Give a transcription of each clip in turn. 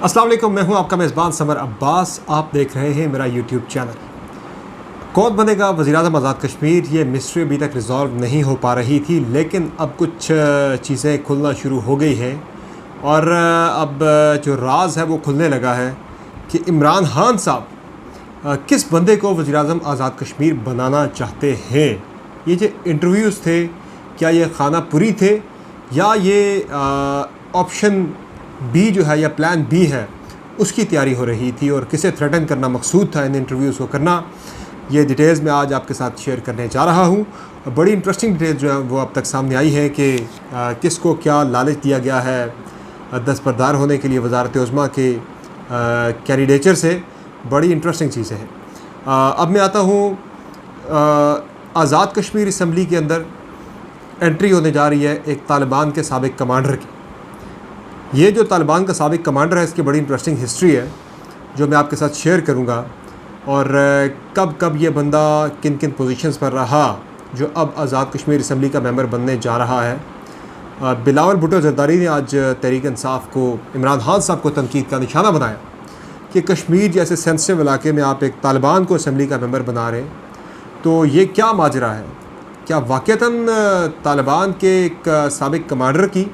अस्सलाम वालेकुम, मैं हूं आपका मेज़बान समर अब्बास। आप देख रहे हैं मेरा यूट्यूब चैनल। कौन बनेगा वज़ीर-ए-आज़म आज़ाद कश्मीर, ये मिस्ट्री अभी तक रिज़ॉल्व नहीं हो पा रही थी, लेकिन अब कुछ चीज़ें खुलना शुरू हो गई हैं और अब जो राज है वो खुलने लगा है कि इमरान खान साहब किस बंदे को वज़ीर-ए-आज़म आज़ाद कश्मीर बनाना चाहते हैं। ये जो इंटरव्यूज़ थे, क्या ये खानापुरी थे या ये ऑप्शन बी जो है या प्लान बी है उसकी तैयारी हो रही थी और किसे थ्रेटन करना मकसूद था इन इंटरव्यूज़ को करना, ये डिटेल्स मैं आज आपके साथ शेयर करने जा रहा हूँ। बड़ी इंटरेस्टिंग डिटेल्स जो है वो अब तक सामने आई है कि किसको क्या लालच दिया गया है दस्तबरदार होने के लिए वज़ारत उज़्मा के कैंडिडेचर से। बड़ी इंटरेस्टिंग चीज़ें हैं। अब मैं आता हूँ आज़ाद कश्मीर असम्बली के अंदर एंट्री होने जा रही है एक तालिबान के साबिक कमांडर की। ये जो तालिबान का साबिक कमांडर है, इसकी बड़ी इंटरेस्टिंग हिस्ट्री है जो मैं आपके साथ शेयर करूँगा और कब कब ये बंदा किन किन पोजीशंस पर रहा जो अब आज़ाद कश्मीर असम्बली का मेंबर बनने जा रहा है। बिलावल भुट्टो ज़रदारी ने आज तहरीक इंसाफ को, इमरान खान साहब को तनकीद का निशाना बनाया कि कश्मीर जैसे सेंसिटिव इलाके में आप एक तालिबान को असम्बली का मेंबर बना रहे हैं, तो ये क्या माजरा है। क्या वाक़तन तालिबान के एक साबिक कमांडर की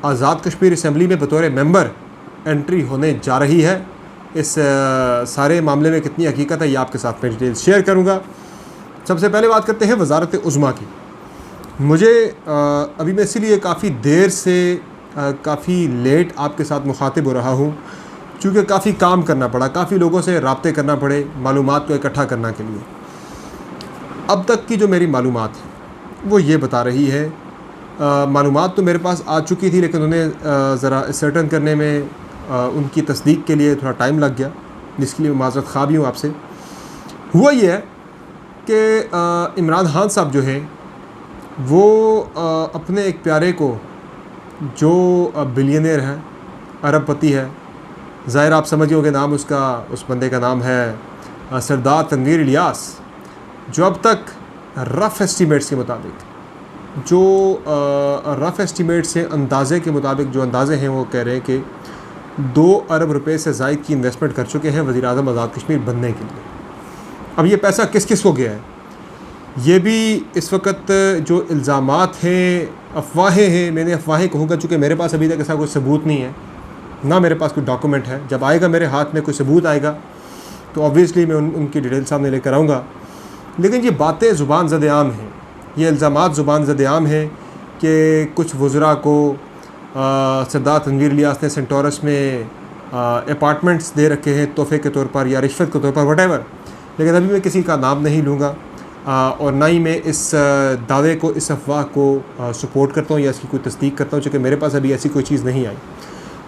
आज़ाद कश्मीर असम्बली में बतौर मेंबर एंट्री होने जा रही है। इस सारे मामले में कितनी हकीकत है ये आपके साथ मैं डिटेल्स शेयर करूँगा। सबसे पहले बात करते हैं वज़ारत उज़्मा की। मुझे अभी मैं इसीलिए काफ़ी देर से काफ़ी लेट आपके साथ मुखातिब हो रहा हूँ क्योंकि काफ़ी काम करना पड़ा, काफ़ी लोगों से रब्ते करना पड़े मालूमात को इकट्ठा करने के लिए। अब तक की जो मेरी मालूमात है वो ये बता रही है, मालूमात तो मेरे पास आ चुकी थी लेकिन उन्हें ज़रा सर्टन करने में उनकी तस्दीक के लिए थोड़ा टाइम लग गया, जिसके लिए माज़रत ख़्वाह भी हूँ आपसे। हुआ ये है कि इमरान खान साहब जो हैं वो अपने एक प्यारे को जो बिलियनियर है, अरबपति है, ज़ाहिर आप समझिए होंगे नाम उसका, उस बंदे का नाम है सरदार तनवीर इलियास, जो अब तक रफ़ एस्टीमेट्स के मुताबिक जो रफ़ एस्टीमेट से अंदाज़े के मुताबिक जो अंदाज़े हैं वो कह रहे हैं कि 2 अरब रुपए से ज़ायद की इन्वेस्टमेंट कर चुके हैं वज़ीर-ए-आज़म आज़ाद कश्मीर बनने के लिए। अब ये पैसा किस किस को गया है, ये भी इस वक्त जो इल्ज़ामात हैं, अफवाहें हैं, मैंने अफवाहें कहूँगा चूँकि मेरे पास अभी तक ऐसा कोई सबूत नहीं है, ना मेरे पास कोई डॉक्यूमेंट है। जब आएगा मेरे हाथ में कोई सबूत आएगा तो ऑब्वियसली मैं उनकी डिटेल सामने लेकर आऊँगा। लेकिन ये बातें ज़ुबान ज़द-ए-आम हैं, ये इल्ज़ामात ज़ुबान ज़द-ए-आम हैं कि कुछ वज़रा को सरदार तनवीर इलियास ने सेंटोरस में अपार्टमेंट्स दे रखे हैं तोहफ़े के तौर पर या रिश्वत के तौर पर, वटेवर। लेकिन अभी मैं किसी का नाम नहीं लूँगा और ना ही मैं इस दावे को, इस अफवाह को सपोर्ट करता हूँ या इसकी कोई तस्दीक करता हूँ, चूँकि मेरे पास अभी ऐसी कोई चीज़ नहीं आई।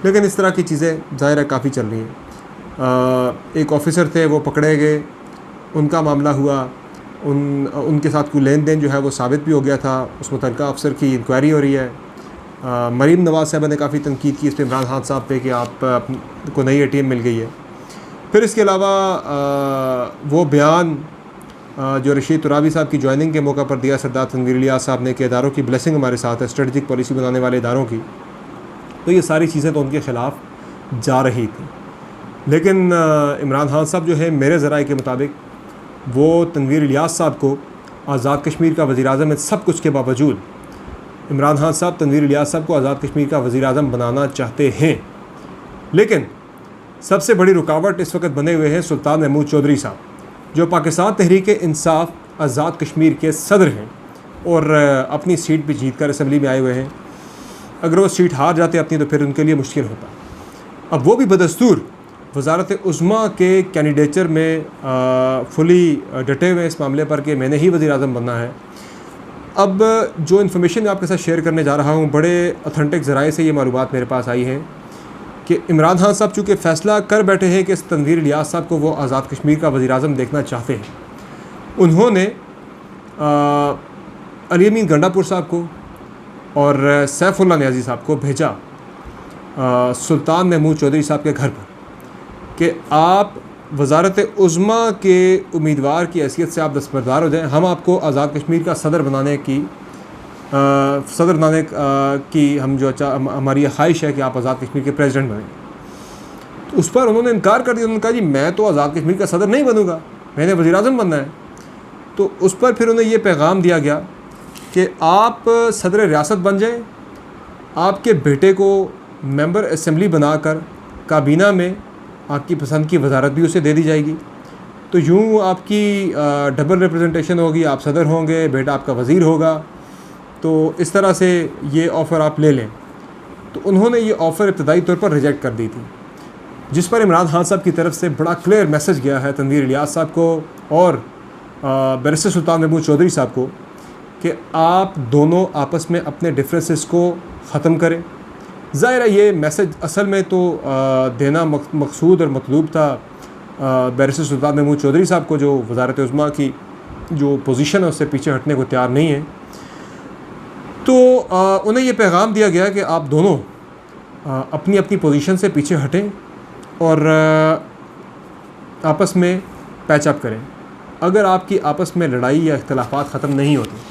लेकिन इस तरह की चीज़ें ज़ाहिर है काफ़ी चल रही हैं। एक ऑफ़िसर थे, वो पकड़े गए, उनका मामला हुआ, उनके साथ कोई लेन देन जो है वो साबित भी हो गया था, उस मुतल्लिका अफसर की इंक्वायरी हो रही है। मरीम नवाज़ साहब ने काफ़ी तनकीद की इस पर इमरान खान साहब पे कि आप को नई एटीएम मिल गई है। फिर इसके अलावा वो बयान जो रशीद तुराबी साहब की ज्वाइनिंग के मौका पर दिया सरदार तनवीर इलियास साहब ने कि इदारों की ब्लेसिंग हमारे साथ है, स्ट्रेटजिक पॉलिसी बनाने वाले इदारों की, तो ये सारी चीज़ें तो उनके ख़िलाफ़ जा रही थी। लेकिन इमरान खान साहब जो है मेरे ज़राए के मुताबिक वो तनवीर इलियास साहब को आज़ाद कश्मीर का वज़ीर-ए-आज़म में सब कुछ के बावजूद इमरान खान साहब तनवीर इलियास साहब को आज़ाद कश्मीर का वज़ीर-ए-आज़म बनाना चाहते हैं। लेकिन सबसे बड़ी रुकावट इस वक्त बने हुए हैं सुल्तान महमूद चौधरी साहब, जो पाकिस्तान तहरीक इंसाफ आज़ाद कश्मीर के सदर हैं और अपनी सीट भी जीत कर असम्बली में आए हुए हैं। अगर वो सीट हार जाते अपनी तो फिर उनके लिए मुश्किल होता। अब वो भी बदस्तूर वज़ारत उज़्मा के कैंडिडेचर में फुली डटे हुए इस मामले पर कि मैंने ही वज़ीर-ए-आज़म बनना है। अब जो इन्फॉर्मेशन मैं आपके साथ शेयर करने जा रहा हूँ, बड़े ऑथेंटिक ज़राए से ये मालूमात मेरे पास आई हैं कि इमरान खान साहब चूँकि फ़ैसला कर बैठे हैं कि इस तनवीर इलियास साहब को वो आज़ाद कश्मीर का वज़ीर-ए-आज़म देखना चाहते हैं, उन्होंने अली अमीन गंडापुर साहब को और सैफुल्लाह नियाज़ी साहब को भेजा सुल्तान महमूद चौधरी साहब के घर पर कि आप वज़ारत उज़्मा के उम्मीदवार की हैसियत से आप दस्तबरदार हो जाएं, हम आपको आज़ाद कश्मीर का सदर बनाने की सदर बनाने की हम जो हमारी ख्वाहिश है कि आप आज़ाद कश्मीर के प्रेसिडेंट बनें। उस पर उन्होंने इनकार कर दिया। उन्होंने कहा जी मैं तो आज़ाद कश्मीर का सदर नहीं बनूँगा, मैंने वज़ीर-ए-आज़म बनना है। तो उस पर फिर उन्हें ये पैगाम दिया गया कि आप सदर रियासत बन जाएं, आपके बेटे को मेंबर असम्बली बनाकर काबीना में आपकी पसंद की वजारत भी उसे दे दी जाएगी। तो यूँ आपकी डबल रिप्रेजेंटेशन होगी, आप सदर होंगे, बेटा आपका वज़ीर होगा। तो इस तरह से ये ऑफ़र आप ले लें। तो उन्होंने ये ऑफ़र इब्तदाई तौर पर रिजेक्ट कर दी थी, जिस पर इमरान खान साहब की तरफ से बड़ा क्लियर मैसेज गया है तनवीर इलियास साहब को और बैरिस्टर सुल्तान महमूद चौधरी साहब को कि आप दोनों आपस में अपने डिफरेंसेस को ख़त्म करें। ज़ाहिर है ये मैसेज असल में तो देना मकसूद और मतलूब था बैरिस्टर सुल्तान महमूद चौधरी साहब को, जो वज़ारत उज़्मा की जो पोजीशन है उससे पीछे हटने को तैयार नहीं है। तो उन्हें ये पैगाम दिया गया कि आप दोनों अपनी अपनी पोजीशन से पीछे हटें और आपस में पैचअप करें। अगर आपकी आपस में लड़ाई या इख्तलाफात ख़त्म नहीं होते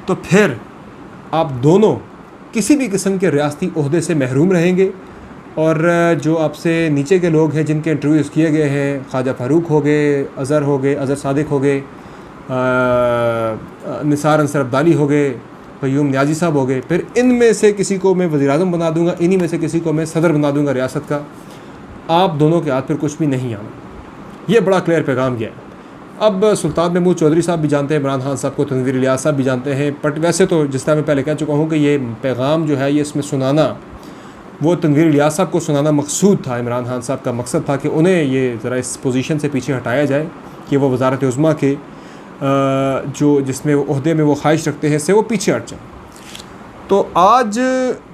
तो फिर आप दोनों किसी भी किस्म के रियासती ओहदे से महरूम रहेंगे। और जो आपसे नीचे के लोग हैं जिनके इंटरव्यूज़ किए गए हैं, ख्वाजा फ़ारूक हो गए, अज़हर हो गए, अज़हर सादिक हो गए, निसार अंसर अब्दाली हो गए, क़य्यूम नियाज़ी साहब हो गए, फिर इनमें से किसी को मैं वज़ीर-ए-आज़म बना दूँगा, इन्हीं में से किसी को मैं सदर बना दूँगा रियासत का। आप दोनों के हाथ फिर कुछ भी नहीं आना। ये बड़ा क्लियर पैगाम गया है। अब सुल्तान महमूद चौधरी साहब भी जानते हैं इमरान खान साहब को, तनवीर इलियास साहब भी जानते हैं। बट वैसे तो जिस तरह मैं पहले कह चुका हूँ कि ये पैगाम जो है ये इसमें सुनाना, वो तनवीर इलियास साहब को सुनाना मकसूद था। इमरान खान साहब का मकसद था कि उन्हें ये ज़रा इस पोजीशन से पीछे हटाया जाए कि वो वज़ारत उज़्मा के जो जिसमें वो ओहदे में वो ख्वाहिश रखते हैं इससे वो पीछे हट जाए। तो आज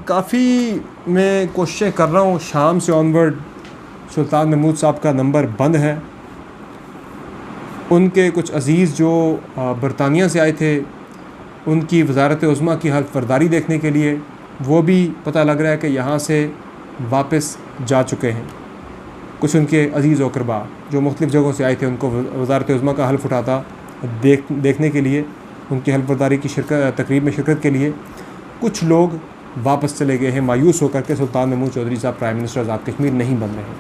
काफ़ी मैं कोशिशें कर रहा हूँ, शाम से ऑनवर्ड सुल्तान महमूद साहब का नंबर बंद है। उनके कुछ अज़ीज़ जो बरतानिया से आए थे, उनकी वज़ारत उज़्मा की हल्फ बर्दारी देखने के लिए, वो भी पता लग रहा है कि यहाँ से वापस जा चुके हैं। कुछ उनके अज़ीज़ व अक़रबा जो मुख्तलिफ़ जगहों से आए थे उनको वज़ारत उज़्मा का हल्फ उठाता देखने के लिए, उनकी हल्फ बर्दारी की तकरीब में शिरकत के लिए कुछ लोग वापस चले गए हैं, मायूस होकर के सुल्तान महमूद चौधरी साहब प्राइम मिनिस्टर आज़ाद कश्मीर नहीं बन रहे हैं।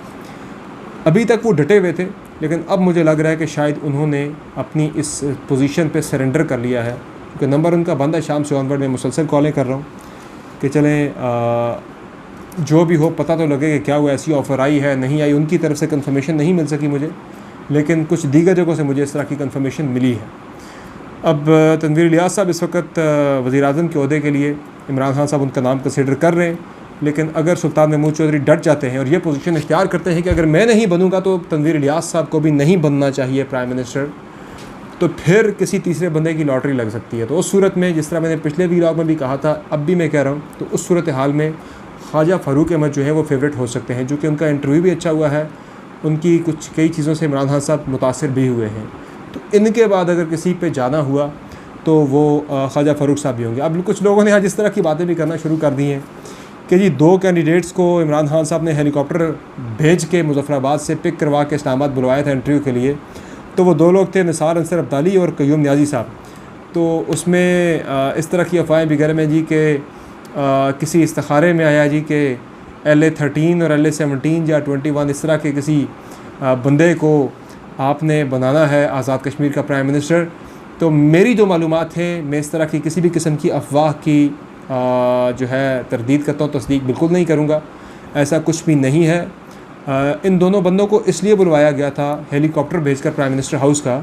अभी तक वो डटे हुए थे, लेकिन अब मुझे लग रहा है कि शायद उन्होंने अपनी इस पोजीशन पे सरेंडर कर लिया है, क्योंकि नंबर उनका बंद है। शाम से ऑनवर्ड मैं मुसलसल कॉलें कर रहा हूँ कि चलें जो भी हो पता तो लगे कि क्या वो ऐसी ऑफ़र आई है नहीं आई। उनकी तरफ से कंफर्मेशन नहीं मिल सकी मुझे, लेकिन कुछ दीगर जगहों से मुझे इस तरह की कंफर्मेशन मिली है। अब तनवीर इलियास साहब इस वक्त वज़ीर-ए-आज़म के ओहदे के लिए इमरान खान साहब उनका नाम कंसिडर कर रहे हैं, लेकिन अगर सुल्तान महमूद चौधरी डट जाते हैं और ये पोजीशन इख्तियार करते हैं कि अगर मैं नहीं बनूंगा तो तनवीर इलियास साहब को भी नहीं बनना चाहिए प्राइम मिनिस्टर, तो फिर किसी तीसरे बंदे की लॉटरी लग सकती है। तो उस सूरत में, जिस तरह मैंने पिछले व्लॉग में भी कहा था, अब भी मैं कह रहा हूँ, तो उस सूरत हाल में ख्वाजा फ़ारूक अहमद जो है वो फेवरेट हो सकते हैं, जो कि उनका इंटरव्यू भी अच्छा हुआ है, उनकी कई चीज़ों से इमरान खान साहब मुतासिर भी हुए हैं। तो इनके बाद अगर किसी पे जाना हुआ तो वो ख्वाजा फ़ारूक साहब भी होंगे। अब कुछ लोगों ने आज इस तरह की बातें भी करना शुरू कर दी हैं कि जी 2 कैंडिडेट्स को इमरान खान साहब ने हेलीकॉप्टर भेज के मुजफ्फराबाद से पिक करवा के इस्लामाबाद बुलवाया था इंटरव्यू के लिए। तो वो 2 लोग थे, निसार अंसर अब्दाली और क़य्यूम नियाज़ी साहब। तो उसमें इस तरह की अफवाहें भी घर में जी कि किसी इस्तिखारे में आया जी कि LA-13 और LA-17 या 21 इस तरह के किसी बंदे को आपने बनाना है आज़ाद कश्मीर का प्राइम मिनिस्टर। तो मेरी जो मालूमात हैं, मैं इस तरह की किसी भी किस्म की अफवाह की जो है तरदीद करता हूँ, तस्दीक बिल्कुल नहीं करूँगा। ऐसा कुछ भी नहीं है। इन दोनों बंदों को इसलिए बुलवाया गया था हेलीकॉप्टर भेजकर प्राइम मिनिस्टर हाउस का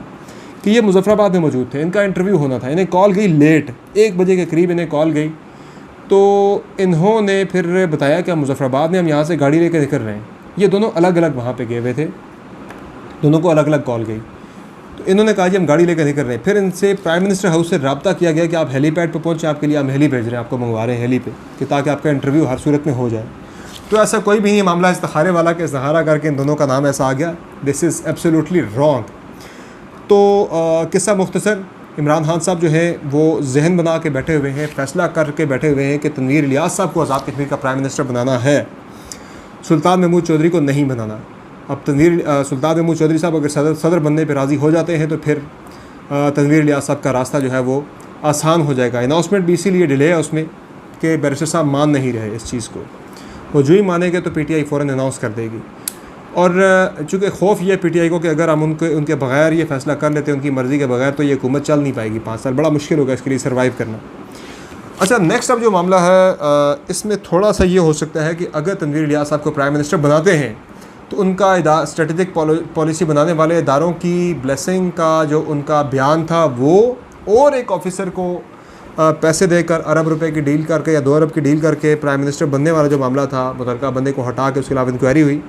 कि ये मुजफ्फराबाद में मौजूद थे, इनका इंटरव्यू होना था। इन्हें कॉल गई लेट, 1 बजे के करीब इन्हें कॉल गई। तो इन्होंने फिर बताया कि हम मुजफ्फराबाद में, हम यहाँ से गाड़ी लेकर निकल रहे हैं। ये दोनों अलग अलग वहाँ पे गए हुए थे, दोनों को अलग अलग कॉल गई। तो इन्होंने कहा जी हम गाड़ी लेकर निकल रहे हैं। फिर इनसे प्राइम मिनिस्टर हाउस से रब्ता किया गया कि आप हेलीपैड पर पहुँचे, आपके लिए हम हेली भेज रहे हैं, आपको मंगवा रहे हैं हेली पे, कि ताकि आपका इंटरव्यू हर सूरत में हो जाए। तो ऐसा कोई भी नहीं मामला, इस्तिखारे वाला के सहारा करके इन दोनों का नाम ऐसा आ गया। This is absolutely wrong. तो किस्सा मुख्तसर, इमरान खान साहब जो है वो जहन बना के बैठे हुए हैं, फ़ैसला करके बैठे हुए हैं कि तनवीर इलियास साहब को आज़ाद कश्मीर का प्राइम मिनिस्टर बनाना है, सुल्तान महमूद चौधरी को नहीं बनाना। अब सुल्तान महमूद चौधरी साहब अगर सदर बनने पर राज़ी हो जाते हैं तो फिर तनवीर इलियास साहब का रास्ता जो है वो आसान हो जाएगा। अनाउंसमेंट भी इसीलिए डिले है उसमें कि बैरिस्टर साहब मान नहीं रहे इस चीज़ को। वो जो ही मानेंगे तो PTI फ़ौरन अनाउंस कर देगी। और चूँकि खौफ ये PTI को कि अगर हम उनके बगैर ये फ़ैसला कर लेते हैं, उनकी मर्ज़ी के बगैर, तो ये हुकूमत चल नहीं पाएगी 5 साल, बड़ा मुश्किल होगा इसके लिए सर्वाइव करना। अच्छा, नेक्स्ट अब जो मामला है इसमें थोड़ा सा ये हो सकता है कि अगर तनवीर इलियास साहब को प्राइम मिनिस्टर बनाते हैं तो उनका स्ट्रेटेजिक पॉलिसी बनाने वाले इदारों की ब्लेसिंग का जो उनका बयान था वो, और एक ऑफिसर को पैसे देकर अरब रुपए की डील करके या 2 अरब की डील करके प्राइम मिनिस्टर बनने वाला जो मामला था, मुतल्लिका बंदे को हटा के उसके खिलाफ इंक्वायरी हुई।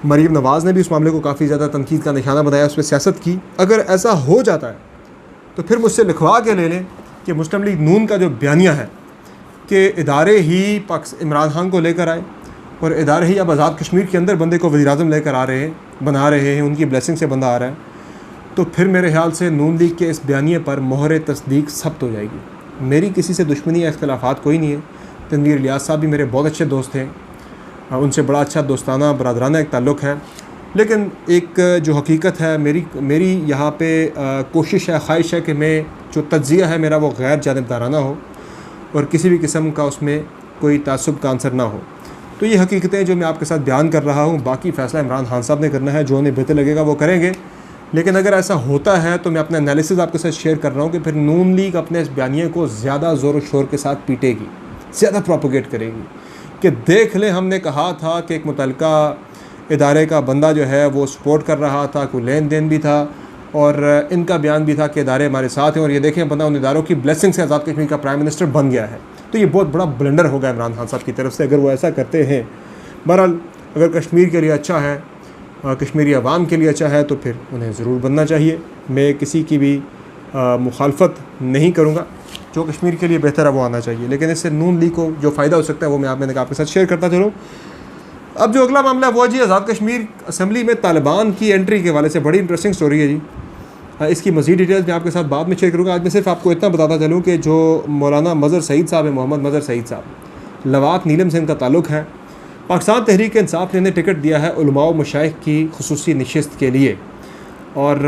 मरीम नवाज़ ने भी उस मामले को काफ़ी ज़्यादा तनकीद का निशाना बनाया, उस पर सियासत की। अगर ऐसा हो जाता है तो फिर मुझसे लिखवा के ले लें कि मुस्लिम लीग नून का जो बयानिया है कि इदारे ही इमरान खान को लेकर आए और इदारे ही अब आज़ाद कश्मीर के अंदर बंदे को वज़ीर-ए-आज़म लेकर आ रहे हैं, बना रहे हैं, उनकी ब्लेसिंग से बंदा आ रहा है, तो फिर मेरे ख्याल से नून लीग के इस बयानिए पर मोहर तस्दीक सख्त हो जाएगी। मेरी किसी से दुश्मनी या इख्तिलाफ़ात कोई नहीं है। तनवीर इलियास साहब भी मेरे बहुत अच्छे दोस्त हैं, उनसे बड़ा अच्छा दोस्ताना बरादराना एक ताल्लुक़ है। लेकिन एक जो हकीकत है मेरी यहाँ पे कोशिश है, ख्वाहिश है कि मैं जो तज्ज़िया है मेरा वो गैर जानिबदाराना हो और किसी भी किस्म का उसमें कोई तासुब का आंसर ना हो। तो ये हकीकतें जो मैं आपके साथ बयान कर रहा हूँ, बाकी फ़ैसला इमरान खान साहब ने करना है, जो उन्हें बेहतर लगेगा वो करेंगे। लेकिन अगर ऐसा होता है तो मैं अपना एनालिसिस आपके साथ शेयर कर रहा हूँ कि फिर नून लीग अपने इस बयानिए को ज़्यादा ज़ोर शोर के साथ पीटेगी, ज़्यादा प्रोपोगेट करेगी कि देख लें हमने कहा था कि एक मुतल्लिका इदारे का बंदा जो है वो सपोर्ट कर रहा था, कोई लेन देन भी था और इनका बयान भी था कि इदारे हमारे साथ हैं, और ये देखें बंदा उन इदारों की ब्लेसिंग से आज़ाद कश्मीर का प्राइम मिनिस्टर बन गया है। तो ये बहुत बड़ा ब्लंडर होगा इमरान खान साहब की तरफ से अगर वो ऐसा करते हैं। बहरहाल अगर कश्मीर के लिए अच्छा है, कश्मीरी अवाम के लिए अच्छा है, तो फिर उन्हें ज़रूर बनना चाहिए। मैं किसी की भी मुखालफत नहीं करूँगा, जो कश्मीर के लिए बेहतर है वो आना चाहिए। लेकिन इससे नून लीग को जो फ़ायदा हो सकता है वो मैंने आपके साथ शेयर करता चलूँ। अब जो अगला मामला है वो जी आज़ाद कश्मीर असम्बली में तालिबान की एंट्री के हवाले से बड़ी इंटरेस्टिंग स्टोरी है जी। इसकी मज़ीद डिटेल्स मैं आपके साथ बाद में शेयर करूँगा। आज मैं सिर्फ आपको इतना बताता चलूँ कि जो मौलाना मज़हर सईद साहब हैं, मोहम्मद मज़हर सईद साहब, लवात नीलम से इनका ताल्लुक़ है। पाकिस्तान तहरीक इंसाफ ने इन्हें टिकट दिया है उलमा व मशाइख की खुसूसी नशिस्त के लिए। और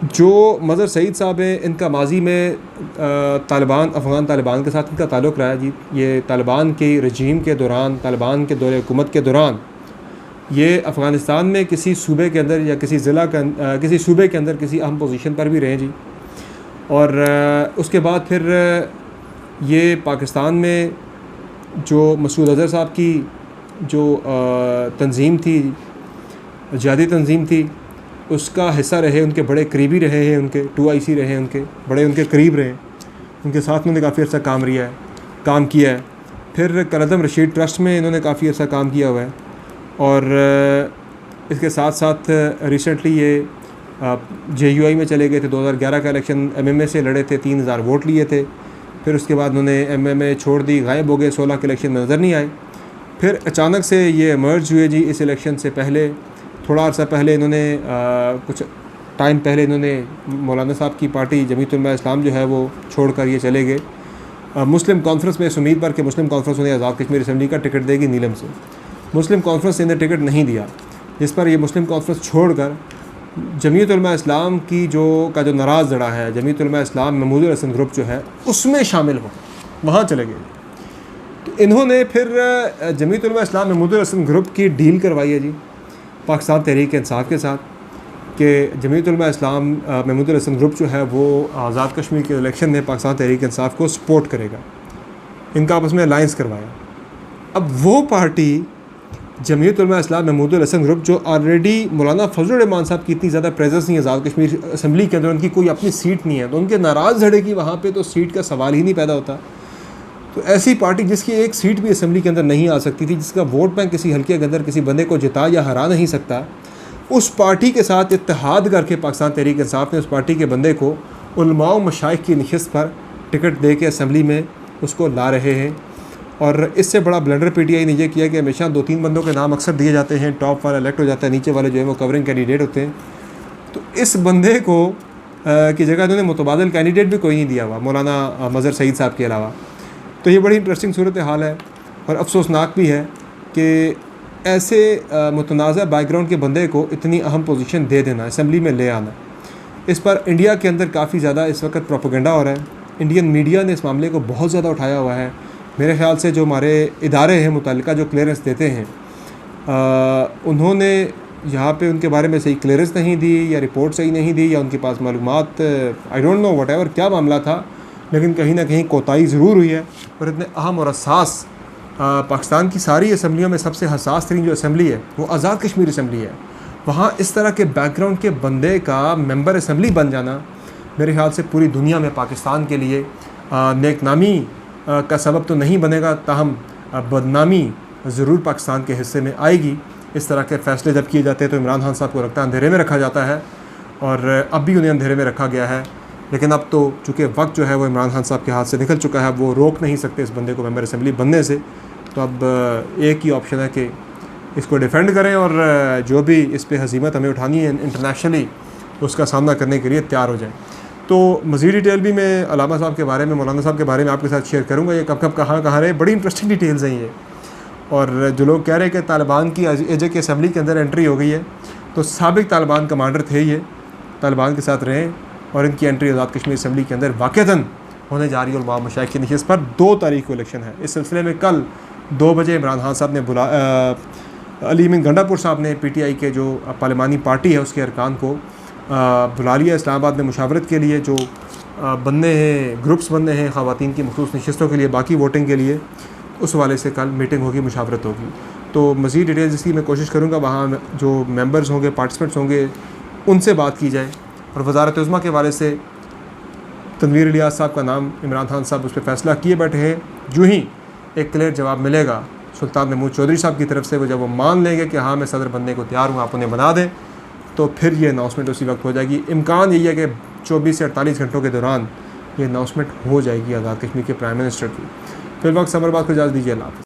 जो मज़हर सईद साहब हैं इनका माजी में अफ़गान तालिबान के साथ इनका ताल्लुक़ रहा है जी। ये तालिबान के रजीम के दौरान, तालिबान के दौरे हुकूमत के दौरान ये अफ़गानिस्तान में किसी सूबे के अंदर या किसी ज़िला के किसी सूबे के अंदर किसी अहम पोजीशन पर भी रहे जी। और उसके बाद फिर ये पाकिस्तान में जो मसूद अज़हर साहब की जो तंजीम थी, जिहादी तंजीम थी, उसका हिस्सा रहे, उनके बड़े करीबी रहे हैं, उनके 2IC रहे हैं, उनके करीब रहे, उनके साथ उन्होंने काफ़ी अर्सा काम किया है। फिर कलदम रशीद ट्रस्ट में इन्होंने काफ़ी अर्सा काम किया हुआ है। और इसके साथ साथ रिसेंटली ये JUI में चले गए थे। 2011 का इलेक्शन MMA से लड़े थे, 3000 वोट लिए थे। फिर उसके बाद उन्होंने MMA छोड़ दी, गायब हो गए, 16 के इलेक्शन में नज़र नहीं आए। फिर अचानक से ये एमर्ज हुए जी इस इलेक्शन से पहले, थोड़ा अर्सा पहले इन्होंने कुछ टाइम पहले इन्होंने मौलाना साहब की पार्टी जमीयत उलमा इस्लाम जो है वो छोड़कर ये चले गए मुस्लिम कॉन्फ्रेंस में, इस उम्मीद पर कि मुस्लिम कॉन्फ्रेंस उन्हें आज़ाद कश्मीर असम्बली का टिकट देगी नीलम से। मुस्लिम कॉन्फ्रेंस ने इन्हें टिकट नहीं दिया, जिस पर ये मुस्लिम कॉन्फ्रेंस छोड़कर जमीयत उलमा इस्लाम की जो नाराज़ जड़ा है, जमीयत उलमा इस्लाम महमूद हसन ग्रुप जो है उसमें शामिल हो, वहाँ चले गए। तो इन्होंने फिर जमीयत उलमा इस्लाम महमूद हसन ग्रुप की डील करवाई है जी पाकिस्तान तहरीक इंसाफ के साथ कि जमीयत उलमा इस्लाम महमूद हसन ग्रुप जो है वो आज़ाद कश्मीर के इलेक्शन में पाकिस्तान तहरीक इंसाफ को सपोर्ट करेगा। इनका आपस में अलाइंस करवाया। अब वो पार्टी जमीयत उलमा इस्लाम महमूद हसन ग्रुप जो ऑलरेडी मौलाना फजल रहमान साहब की इतनी ज़्यादा प्रेजेंस नहीं है आज़ाद कश्मीर असम्बली के अंदर, उनकी कोई अपनी सीट नहीं है, तो उनके नाराज़ झड़े की वहाँ पे तो सीट का सवाल ही नहीं पैदा होता। तो ऐसी पार्टी जिसकी एक सीट भी असम्बली के अंदर नहीं आ सकती थी, जिसका वोट बैंक किसी हल्के के अंदर किसी बंदे को जिता या हरा नहीं सकता, उस पार्टी के साथ इत्तेहाद करके पाकिस्तान तहरीक इंसाफ ने उस पार्टी के बंदे को उलमा व मशाइख की नशिस्त पर टिकट दे के असम्बली में उसको ला रहे हैं। और इससे बड़ा ब्लंडर PTI ने यह किया कि हमेशा 2-3 बंदों के नाम अक्सर दिए जाते हैं, टॉप वाला इलेक्ट हो जाता है, नीचे वाले जो है वो कवरिंग कैंडिडेट होते हैं। तो इस बंदे को की जगह उन्होंने मुतबादिल कैंडिडेट भी कोई नहीं दिया हुआ मौलाना मज़हर सईद साहब के अलावा। तो ये बड़ी इंटरेस्टिंग सूरत हाल है और अफसोसनाक भी है कि ऐसे मुतनाज़ा बैकग्राउंड के बंदे को इतनी अहम पोजीशन दे देना, असम्बली में ले आना, इस पर इंडिया के अंदर काफ़ी ज़्यादा इस वक्त प्रोपेगेंडा हो रहा है। इंडियन मीडिया ने इस मामले को बहुत ज़्यादा उठाया हुआ है। मेरे ख्याल से जो हमारे इदारे हैं मुतल्लिका जो क्लियरेंस देते हैं उन्होंने यहाँ पे उनके बारे में सही क्लियरेंस नहीं दी या रिपोर्ट सही नहीं दी या उनके पास मालूमात आई डोंट नो व्हाटएवर क्या मामला था, लेकिन कहीं ना कहीं कोताही ज़रूर हुई है। और इतने अहम और हसास पाकिस्तान की सारी असम्बलियों में सबसे हसास तरीन जो असम्बली है वो आज़ाद कश्मीर असम्बली है। वहाँ इस तरह के बैकग्राउंड के बंदे का मेंबर असम्बली बन जाना मेरे ख्याल से पूरी दुनिया में पाकिस्तान के लिए नेकनामी का सबब तो नहीं बनेगा, ताहम बदनामी ज़रूर पाकिस्तान के हिस्से में आएगी। इस तरह के फ़ैसले जब किए जाते हैं तो इमरान खान साहब को लगता है अंधेरे में रखा जाता है, और अब भी उन्हें अंधेरे में रखा गया है। लेकिन अब तो चूँकि वक्त जो है वो इमरान खान साहब के हाथ से निकल चुका है, वो रोक नहीं सकते इस बंदे को मेंबर असम्बली बनने से। तो अब एक ही ऑप्शन है कि इसको डिफेंड करें और जो भी इस पर हज़ीमत हमें उठानी है इंटरनेशनली उसका सामना करने के लिए तैयार हो जाए। तो मज़ीद डिटेल भी मैं अलामा साहब के बारे में, मौलाना साहब के बारे में आपके साथ शेयर करूँगा। ये कब कब कहाँ रहे, बड़ी इंटरेस्टिंग डिटेल्स हैं ये। और जो लोग कह रहे हैं कि तालिबान की एजे की असम्बली के अंदर एंट्री हो गई है, तो साबिक तालिबान कमांडर थे ये, तालिबान के साथ रहे और इनकी एंट्री आज़ाद कश्मीर असम्बली के अंदर वाक़तन होने जा रही है। उलमा मशाइख की नशिस्त पर 2 तारीख को इलेक्शन है। इस सिलसिले में कल 2 बजे इमरान खान साहब ने अली अमीन गंडापुर साहब ने PTI के जो पार्लिमानी पार्टी है उसके अरकान को बुला लिया इस्लामाबाद में मुशावरत के लिए। जो बनने हैं ग्रुप्स बनने हैं ख़वातीन की मखसूस नशिस्तों के लिए, बाकी वोटिंग के लिए, उस वाले से कल मीटिंग होगी, मुशावरत होगी। तो मज़ीद डिटेल्स इसकी मैं कोशिश करूँगा वहाँ जो मेंबर्स होंगे, पार्टिसिपेंट्स होंगे, उनसे बात की जाए। और वज़ारत उज़्मा के वाले से तनवीर इलियास साहब का नाम इमरान खान साहब उस पर फ़ैसला किए बैठे हैं। जो ही एक क्लियर जवाब मिलेगा सुल्तान महमूद चौधरी साहब की तरफ से, वो जब वो मान लेंगे कि हाँ मैं सदर बनने को तैयार हूँ, आप उन्हें बना दें, तो फिर ये अनाउंसमेंट उसी वक्त हो जाएगी। इम्कान यही है कि 24 से 48 घंटों के दौरान ये अनाउंसमेंट हो जाएगी आज़ाद कश्मीर के प्राइम मिनिस्टर की। फिर वक्त समरबाद को इजाज़त दीजिए। अल्लाह हाफ़िज़।